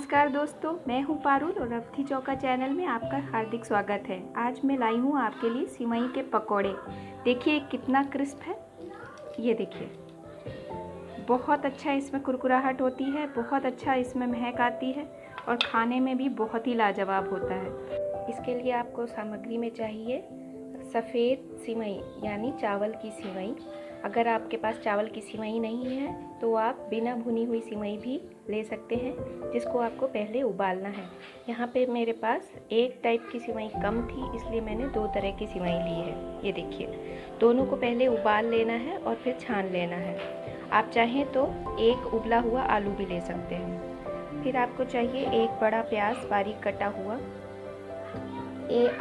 नमस्कार दोस्तों, मैं हूं पारुल और अवधि चौका चैनल में आपका हार्दिक स्वागत है। आज मैं लाई हूं आपके लिए सिवई के पकोड़े। देखिए कितना क्रिस्प है, ये देखिए। बहुत अच्छा इसमें कुरकुराहट होती है, बहुत अच्छा इसमें महक आती है और खाने में भी बहुत ही लाजवाब होता है। इसके लिए आपको सामग्री में चाहिए सफ़ेद सिवई यानी चावल की सिवई। अगर आपके पास चावल की सिवई नहीं है तो आप बिना भुनी हुई सिवई भी ले सकते हैं, जिसको आपको पहले उबालना है। यहाँ पे मेरे पास एक टाइप की सिवई कम थी, इसलिए मैंने दो तरह की सिवई ली है। ये देखिए, दोनों को पहले उबाल लेना है और फिर छान लेना है। आप चाहें तो एक उबला हुआ आलू भी ले सकते हैं। फिर आपको चाहिए एक बड़ा प्याज बारीक कटा हुआ,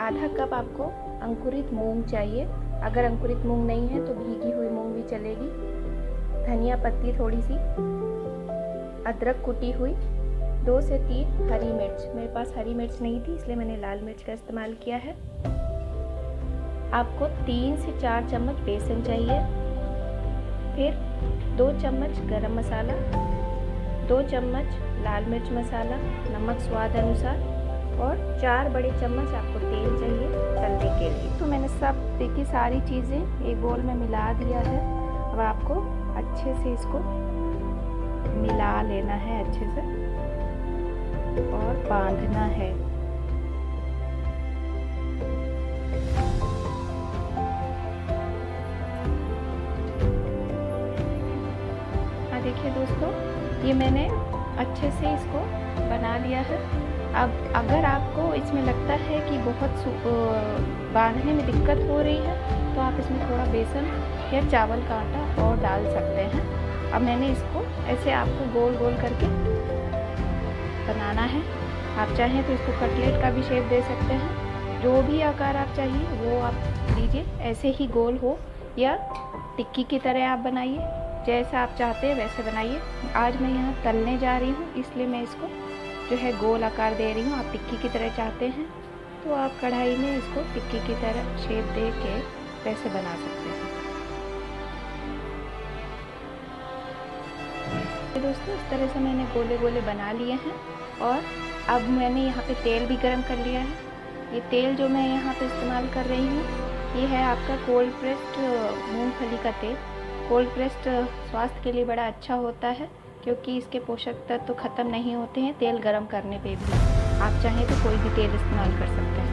आधा कप आपको अंकुरित मूंग चाहिए। अगर अंकुरित मूंग नहीं है तो भीगी हुई मूंग भी चलेगी। धनिया पत्ती थोड़ी सी, अदरक कुटी हुई, 2 से 3 हरी मिर्च। मेरे पास हरी मिर्च नहीं थी इसलिए मैंने लाल मिर्च का इस्तेमाल किया है। आपको 3 से 4 चम्मच बेसन चाहिए। फिर 2 चम्मच गरम मसाला, 2 चम्मच लाल मिर्च मसाला, नमक स्वाद अनुसार और 4 बड़े चम्मच आपको तेल चाहिए तलने के लिए। तो मैंने सब देखिए सारी चीज़ें एक बोल में मिला दिया है। अब आपको अच्छे से इसको मिला लेना है अच्छे से और बांधना है। हाँ देखिए दोस्तों, ये मैंने अच्छे से इसको बना लिया है। अब अगर आपको इसमें लगता है कि बहुत बांधने में दिक्कत हो रही है तो आप इसमें थोड़ा बेसन या चावल का आटा और डाल सकते हैं। अब मैंने इसको ऐसे आपको गोल गोल करके बनाना है। आप चाहें तो इसको कटलेट का भी शेप दे सकते हैं। जो भी आकार आप चाहिए वो आप दीजिए, ऐसे ही गोल हो या टिक्की की तरह आप बनाइए, जैसा आप चाहते हैं वैसे बनाइए। आज मैं यहाँ तलने जा रही हूँ इसलिए मैं इसको जो है गोल आकार दे रही हूँ। आप टिक्की की तरह चाहते हैं तो आप कढ़ाई में इसको टिक्की की तरह शेप दे के वैसे बना सकते हैं। तो दोस्तों, इस तरह से मैंने गोले गोले बना लिए हैं और अब मैंने यहाँ पे तेल भी गरम कर लिया है। ये तेल जो मैं यहाँ पे इस्तेमाल कर रही हूँ ये है आपका कोल्ड प्रेस्ड मूंगफली का तेल। कोल्ड प्रेस्ड स्वास्थ्य के लिए बड़ा अच्छा होता है क्योंकि इसके पोषक तत्व तो ख़त्म नहीं होते हैं तेल गरम करने पे भी। आप चाहें तो कोई भी तेल इस्तेमाल कर सकते हैं।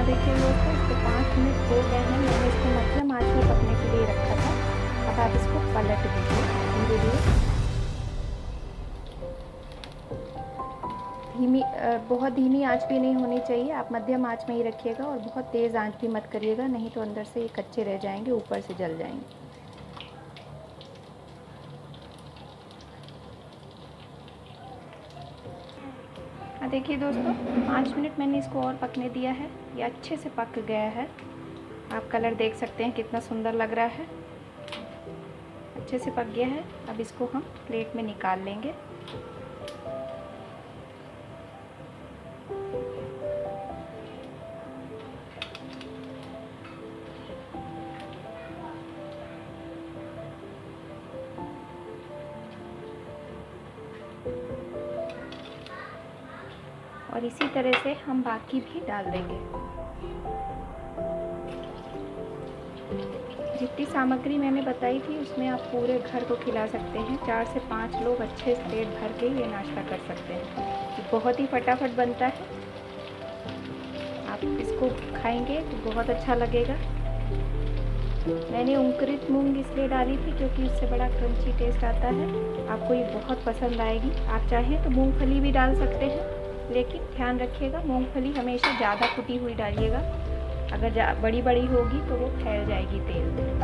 देखिए दोस्तों, इसको 5 मिनट हो गए हैं। मैंने इसको मध्यम आंच में पकने के लिए रखा था। अब आप इसको पलट दीजिए धीरे धीरे। बहुत धीमी आंच भी नहीं होनी चाहिए, आप मध्यम आंच में ही रखिएगा और बहुत तेज़ आंच भी मत करिएगा, नहीं तो अंदर से ये कच्चे रह जाएंगे, ऊपर से जल जाएंगे। देखिए दोस्तों, 5 मिनट मैंने इसको और पकने दिया है। ये अच्छे से पक गया है। आप कलर देख सकते हैं कितना सुंदर लग रहा है, अच्छे से पक गया है। अब इसको हम प्लेट में निकाल लेंगे। और इसी तरह से हम बाकी भी डाल देंगे। जितनी सामग्री मैंने बताई थी उसमें आप पूरे घर को खिला सकते हैं। 4 से 5 लोग अच्छे से पेट भर के ये नाश्ता कर सकते हैं। ये बहुत ही फटाफट बनता है। आप इसको खाएंगे तो बहुत अच्छा लगेगा। मैंने अंकुरित मूंग इसलिए डाली थी क्योंकि इससे बड़ा क्रंची टेस्ट आता है। आपको ये बहुत पसंद आएगी। आप चाहें तो मूंगफली भी डाल सकते हैं, लेकिन ध्यान रखिएगा मूंगफली हमेशा ज़्यादा कुटी हुई डालिएगा। अगर बड़ी बड़ी होगी तो वो फैल जाएगी तेल में।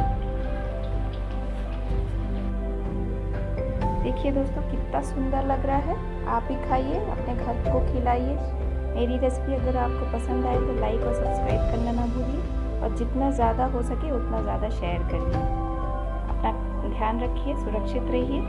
देखिए दोस्तों, कितना सुंदर लग रहा है। आप भी खाइए, अपने घर को खिलाइए। मेरी रेसिपी अगर आपको पसंद आए तो लाइक और सब्सक्राइब करना ना भूलिए और जितना ज़्यादा हो सके उतना ज़्यादा शेयर करिए। अपना ध्यान रखिए, सुरक्षित रहिए।